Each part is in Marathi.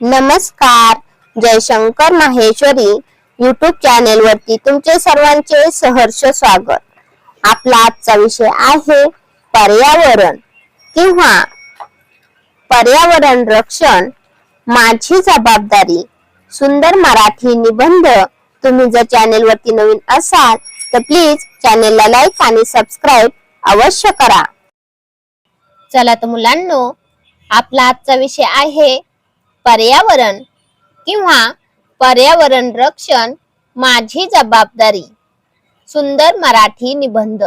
नमस्कार. जयशंकर माहेश्वरी यूट्यूब चॅनेल वरती तुमचे सर्वांचे सहर्ष स्वागत. आपला आजचा विषय आहे पर्यावरण किंवा पर्यावरण रक्षण माझी जबाबदारी. सुंदर मराठी निबंध. तुम्ही जर चॅनेल वरती नवीन असाल तर प्लीज चॅनेलला लाईक आणि सबस्क्राईब अवश्य करा. चला तर मुलांनो, आपला आजचा विषय आहे पर्यावरण किंवा पर्यावरण रक्षण माझी जबाबदारी. सुंदर मराठी निबंध.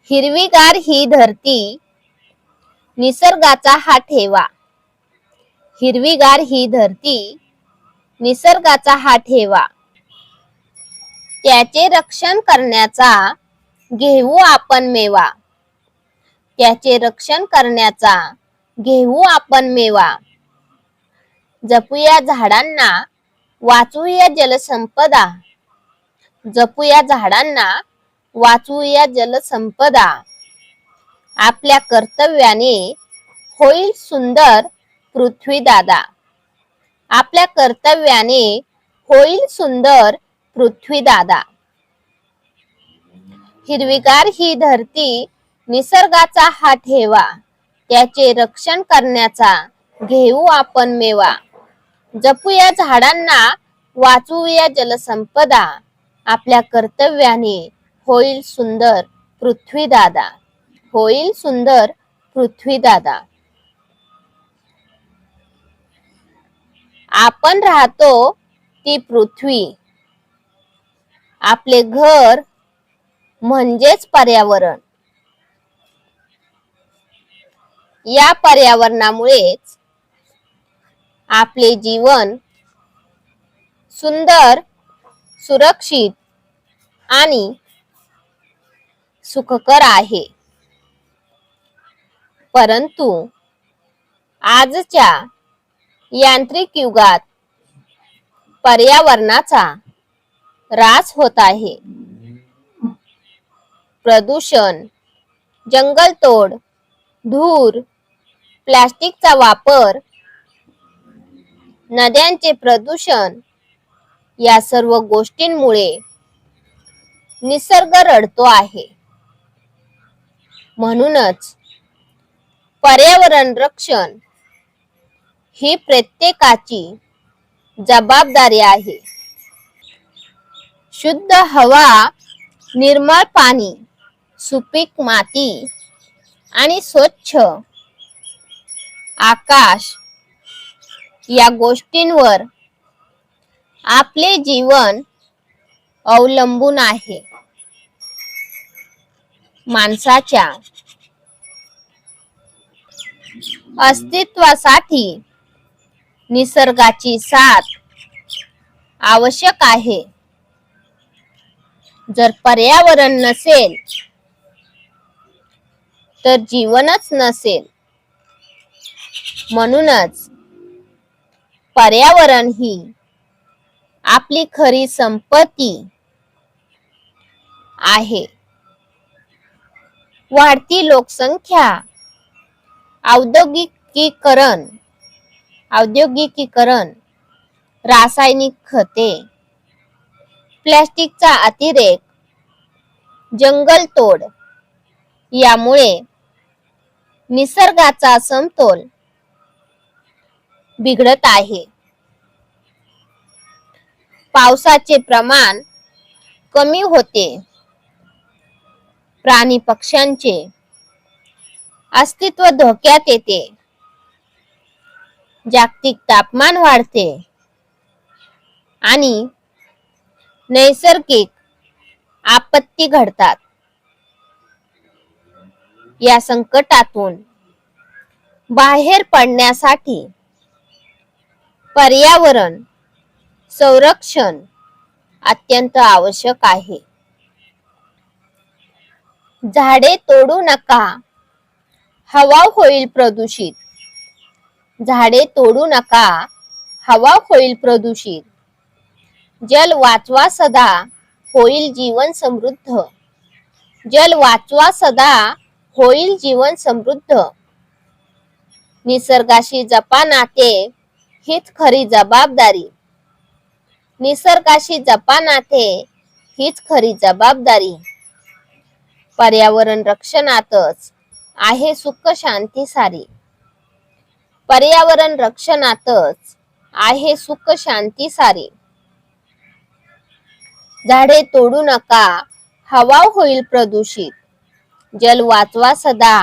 हिरवीगार ही धरती निसर्गाचा हा ठेवा. हिरवीगार ही धरती निसर्गाचा हा ठेवा. त्याचे रक्षण करण्याचा घेऊ आपण मेवा. त्याचे रक्षण करण्याचा घेऊ आपण मेवा. जपूया झाडांना, वाचवूया जलसंपदा. जपूया झाडांना, वाचवूया जलसंपदा. आपल्या कर्तव्याने होईल सुंदर पृथ्वी दादा. आपल्या कर्तव्याने होईल सुंदर पृथ्वी दादा. हिरवीगार ही धरती निसर्गाचा हा ठेवा. त्याचे रक्षण करण्याचा घेऊ आपण मेवा. जपूया झाडांना, वाचवूया जलसंपदा. आपल्या कर्तव्याने होईल सुंदर पृथ्वी दादा. होईल सुंदर पृथ्वी दादा. आपण राहतो ती पृथ्वी. आपले घर म्हणजेच पर्यावरण. या पर्यावरणामुळेच आपले जीवन सुंदर, सुरक्षित आणि सुखकर आहे. परंतु आजच्या यांत्रिक युगात पर्यावरणाचा ऱ्हास होत आहे. प्रदूषण, जंगलतोड, धूर, प्लास्टिकचा वापर, नद्यांचे प्रदूषण या सर्व गोष्टींमुळे निसर्ग रडतो आहे. म्हणूनच पर्यावरण रक्षण ही प्रत्येकाची जबाबदारी आहे. शुद्ध हवा, निर्मळ पाणी, सुपीक माती आणि स्वच्छ आकाश या गोष्टींवर आपले जीवन अवलंबून आहे. माणसाच्या अस्तित्वासाठी निसर्गाची साथ आवश्यक आहे. जर पर्यावरण नसेल तर जीवनच नसेल. म्हणूनच पर्यावरण ही आपली खरी संपत्ती आहे. वाढती लोकसंख्या, औद्योगिकीकरण, रासायनिक खते, प्लास्टिकचा अतिरेक, जंगलतोड यामुळे निसर्गाचा समतोल बिघडत आहे. पावसाचे प्रमाण कमी होते. प्राणी पक्ष्यांचे अस्तित्व धोक्यात येते. जागतिक तापमान वाढते आणि नैसर्गिक आपत्ती घडतात. या संकटातून बाहेर पडण्यासाठी पर्यावरण संरक्षण अत्यंत आवश्यक आहे. झाडे तोडू नका, हवा होईल प्रदूषित. झाडे तोडू नका, हवा होईल प्रदूषित. जल वाचवा सदा, होईल जीवन समृद्ध. जल वाचवा सदा, होईल जीवन समृद्ध. निसर्गाशी जपा नाते हीच खरी जबाबदारी. निसर्गाशी जपा नाते हीच खरी जबाबदारी. पर्यावरण रक्षणातच आहे सुख शांती सारी. पर्यावरण रक्षणातच आहे सुख शांती सारी. झाडे तोडू नका, हवा होईल प्रदूषित. जल वाचवा सदा,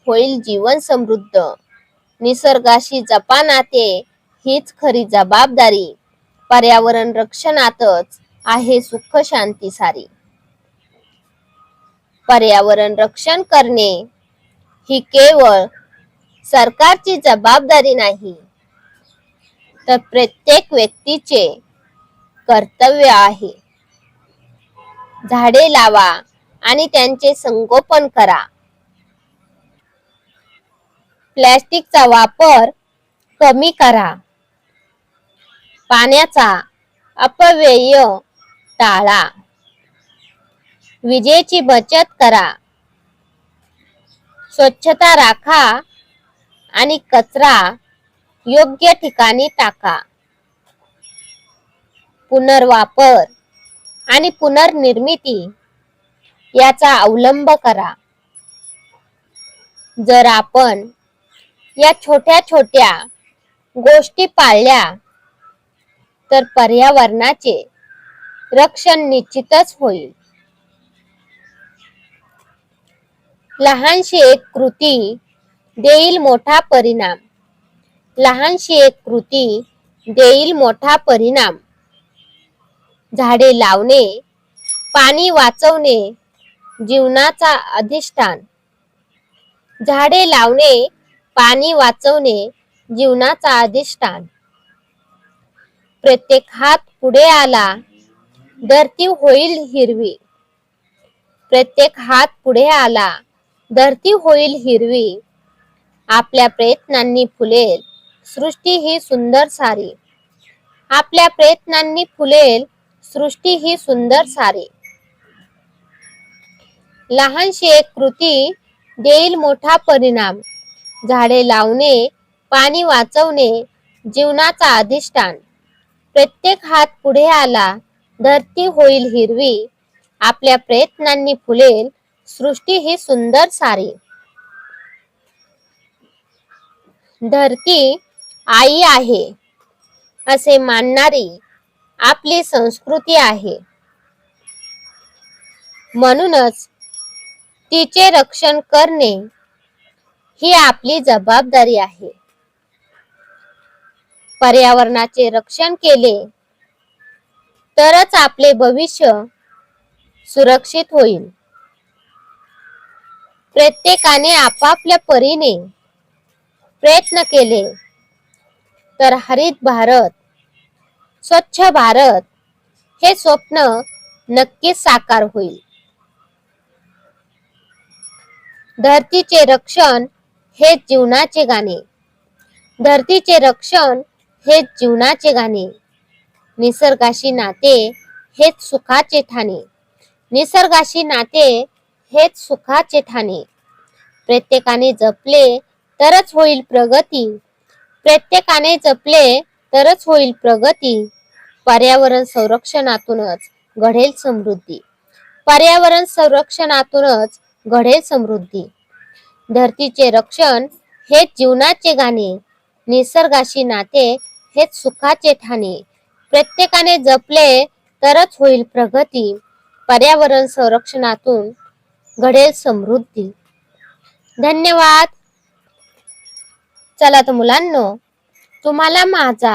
होईल जीवन समृद्ध. निसर्गाशी जपा नाते हीच खरी जबाबदारी. पर्यावरण रक्षणातच आहे सुख शांती सारी. पर्यावरण रक्षण करणे ही केवळ सरकारची जबाबदारी नाही, तर प्रत्येक व्यक्तीचे कर्तव्य आहे. झाडे लावा आणि त्यांचे संगोपन करा. प्लॅस्टिकचा वापर कमी करा. पाण्याचा अपव्यय टाळा. विजेची बचत करा. स्वच्छता राखा आणि कचरा योग्य ठिकाणी टाका. पुनर्वापर आणि पुनर्निर्मिती याचा अवलंब करा. जर आपण या छोट्या छोट्या गोष्टी पाळल्या तर पर्यावरणाचे रक्षण निश्चितच होईल. लहानशी एक कृती देईल मोठा परिणाम. लहानशी एक कृती देईल मोठा परिणाम. झाडे लावणे, पाणी वाचवणे जीवनाचा अधिष्ठान. झाडे लावणे, पाणी वाचवणे जीवनाचा अधिष्ठान. प्रत्येक हात पुढे आला, धरती होईल हिरवी. प्रत्येक हात पुढे आला, धरती होईल हिरवी. आपल्या प्रयत्नांनी फुलेल सृष्टी ही सुंदर सारी. आपल्या प्रयत्नांनी फुलेल सृष्टी ही सुंदर सारी. लहानशी एक कृती देईल मोठा परिणाम. झाडे लावणे, पाणी वाचवणे जीवनाचा अधिष्ठान. प्रत्येक हात पुढे आला, धरती होईल हिरवी. आपल्या प्रयत्नांनी फुलेल सृष्टी ही सुंदर सारी. धरती आई आहे असे मानणारी आपली संस्कृती आहे. म्हणूनच तिचे रक्षण करणे ही आपली जबाबदारी आहे. पर्यावरणाचे रक्षण केले तरच आपले भविष्य सुरक्षित होईल. प्रत्येकाने आपापल्या परीने प्रयत्न केले तर हरित भारत, स्वच्छ भारत हे स्वप्न नक्कीच साकार होईल. धरतीचे रक्षण हे जीवनाचे गाणे. धरतीचे रक्षण हे जीवनाचे गाणे. निसर्गाशी नाते हेच सुखाचे ठाणे. निसर्गाशी नाते हेच सुखाचे ठाणे. प्रत्येकाने जपले तरच होईल प्रगती. प्रत्येकाने जपले तरच होईल प्रगती. पर्यावरण संरक्षणातूनच घडेल समृद्धी. पर्यावरण संरक्षणातूनच घडेल समृद्धी. धरतीचे रक्षण हेच जीवनाचे गाणे. निसर्गाशी नाते हेच सुखाचे ठाणे. प्रत्येकाने जपले तरच होईल प्रगती. पर्यावरण संरक्षणातून घडेल समृद्धी. धन्यवाद. चला तर मुलांनो, तुम्हाला माझा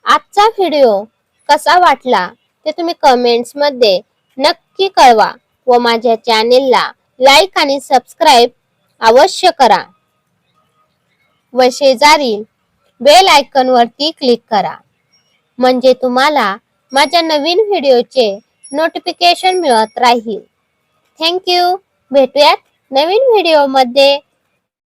आजचा व्हिडिओ कसा वाटला ते तुम्ही कमेंट्स मध्ये नक्की कळवा व माझ्या चॅनेलला लाईक आणि सबस्क्राईब अवश्य करा व शेजारील बेल आयकॉन वरती क्लिक करा, म्हणजे तुम्हाला माझ्या नवीन व्हिडिओचे नोटिफिकेशन मिळत राहील. Thank you. भेटूयात नवीन व्हिडिओ मध्ये.